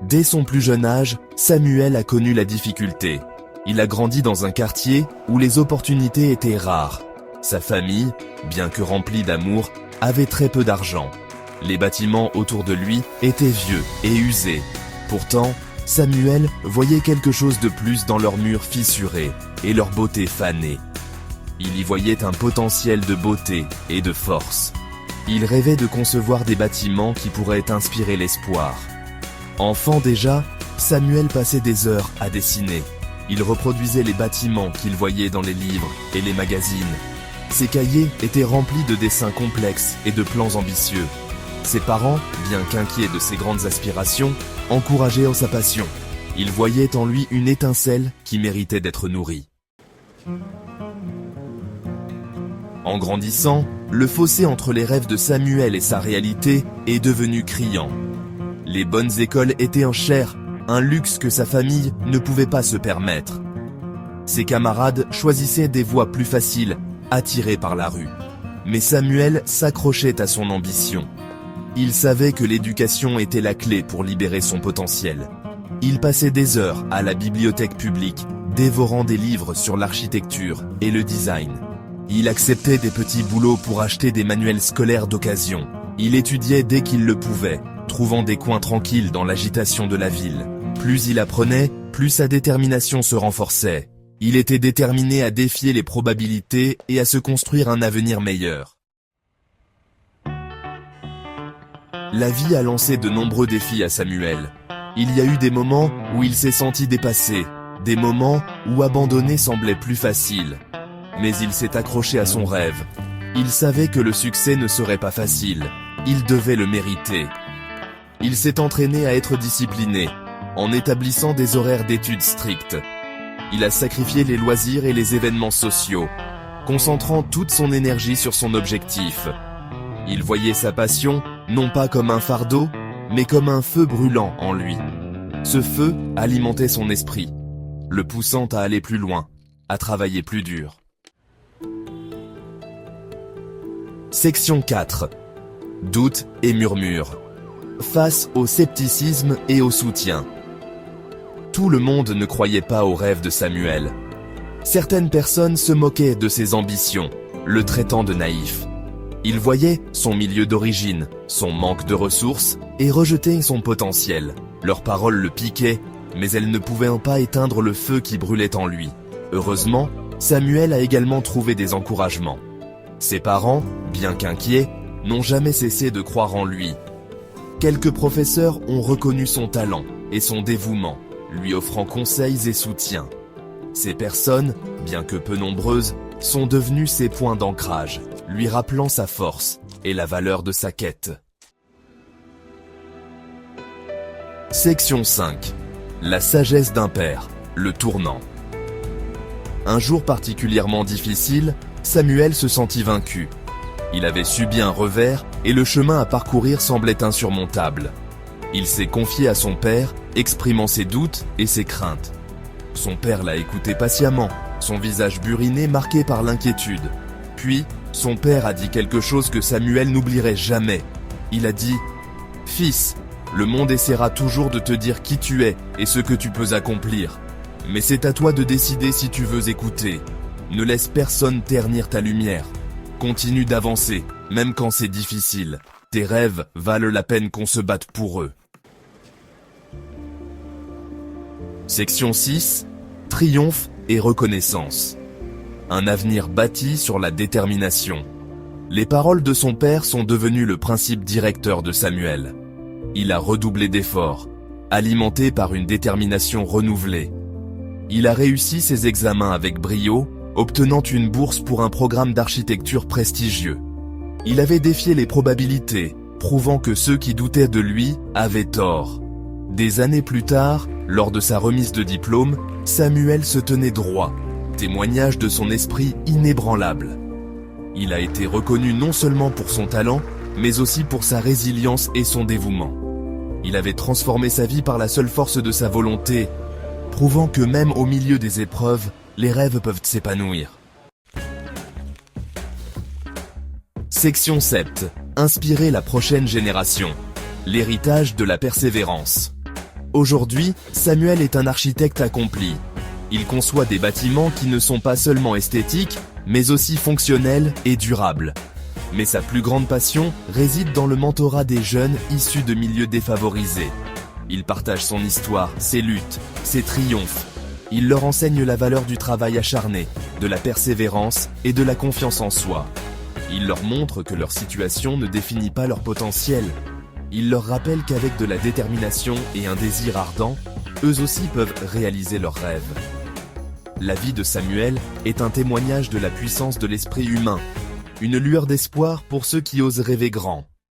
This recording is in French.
Dès son plus jeune âge, Samuel a connu la difficulté. Il a grandi dans un quartier où les opportunités étaient rares. Sa famille, bien que remplie d'amour, avait très peu d'argent. Les bâtiments autour de lui étaient vieux et usés. Pourtant, Samuel voyait quelque chose de plus dans leurs murs fissurés et leur beauté fanée. Il y voyait un potentiel de beauté et de force. Il rêvait de concevoir des bâtiments qui pourraient inspirer l'espoir. Enfant déjà, Samuel passait des heures à dessiner. Il reproduisait les bâtiments qu'il voyait dans les livres et les magazines. Ses cahiers étaient remplis de dessins complexes et de plans ambitieux. Ses parents, bien qu'inquiets de ses grandes aspirations, encourageaient en sa passion. Ils voyaient en lui une étincelle qui méritait d'être nourrie. En grandissant, le fossé entre les rêves de Samuel et sa réalité est devenu criant. Les bonnes écoles étaient en chair, un luxe que sa famille ne pouvait pas se permettre. Ses camarades choisissaient des voies plus faciles, attirés par la rue. Mais Samuel s'accrochait à son ambition. Il savait que l'éducation était la clé pour libérer son potentiel. Il passait des heures à la bibliothèque publique, dévorant des livres sur l'architecture et le design. Il acceptait des petits boulots pour acheter des manuels scolaires d'occasion. Il étudiait dès qu'il le pouvait, trouvant des coins tranquilles dans l'agitation de la ville. Plus il apprenait, plus sa détermination se renforçait. Il était déterminé à défier les probabilités et à se construire un avenir meilleur. La vie a lancé de nombreux défis à Samuel. Il y a eu des moments où il s'est senti dépassé, des moments où abandonner semblait plus facile. Mais il s'est accroché à son rêve. Il savait que le succès ne serait pas facile. Il devait le mériter. Il s'est entraîné à être discipliné, en établissant des horaires d'études stricts. Il a sacrifié les loisirs et les événements sociaux, concentrant toute son énergie sur son objectif. Il voyait sa passion, non pas comme un fardeau, mais comme un feu brûlant en lui. Ce feu alimentait son esprit, le poussant à aller plus loin, à travailler plus dur. Section 4. Doute et murmures. Face au scepticisme et au soutien. Tout le monde ne croyait pas aux rêves de Samuel. Certaines personnes se moquaient de ses ambitions, le traitant de naïf. Ils voyaient son milieu d'origine, son manque de ressources et rejetaient son potentiel. Leurs paroles le piquaient, mais elles ne pouvaient pas éteindre le feu qui brûlait en lui. Heureusement, Samuel a également trouvé des encouragements. Ses parents, bien qu'inquiets, n'ont jamais cessé de croire en lui. Quelques professeurs ont reconnu son talent et son dévouement, lui offrant conseils et soutien. Ces personnes, bien que peu nombreuses, sont devenues ses points d'ancrage, lui rappelant sa force et la valeur de sa quête. Section 5. La sagesse d'un père, le tournant. Un jour particulièrement difficile, Samuel se sentit vaincu. Il avait subi un revers et le chemin à parcourir semblait insurmontable. Il s'est confié à son père, exprimant ses doutes et ses craintes. Son père l'a écouté patiemment, son visage buriné marqué par l'inquiétude. Puis, son père a dit quelque chose que Samuel n'oublierait jamais. Il a dit « Fils, le monde essaiera toujours de te dire qui tu es et ce que tu peux accomplir. Mais c'est à toi de décider si tu veux écouter. Ne laisse personne ternir ta lumière. Continue d'avancer, même quand c'est difficile. Tes rêves valent la peine qu'on se batte pour eux. » Section 6. Triomphe et reconnaissance. Un avenir bâti sur la détermination. Les paroles de son père sont devenues le principe directeur de Samuel. Il a redoublé d'efforts, alimenté par une détermination renouvelée. Il a réussi ses examens avec brio, obtenant une bourse pour un programme d'architecture prestigieux. Il avait défié les probabilités, prouvant que ceux qui doutaient de lui avaient tort. Des années plus tard, lors de sa remise de diplôme, Samuel se tenait droit, témoignage de son esprit inébranlable. Il a été reconnu non seulement pour son talent, mais aussi pour sa résilience et son dévouement. Il avait transformé sa vie par la seule force de sa volonté, prouvant que même au milieu des épreuves, les rêves peuvent s'épanouir. Section 7. Inspirer la prochaine génération. L'héritage de la persévérance. Aujourd'hui, Samuel est un architecte accompli. Il conçoit des bâtiments qui ne sont pas seulement esthétiques, mais aussi fonctionnels et durables. Mais sa plus grande passion réside dans le mentorat des jeunes issus de milieux défavorisés. Il partage son histoire, ses luttes, ses triomphes. Il leur enseigne la valeur du travail acharné, de la persévérance et de la confiance en soi. Il leur montre que leur situation ne définit pas leur potentiel. Il leur rappelle qu'avec de la détermination et un désir ardent, eux aussi peuvent réaliser leurs rêves. La vie de Samuel est un témoignage de la puissance de l'esprit humain, une lueur d'espoir pour ceux qui osent rêver grand.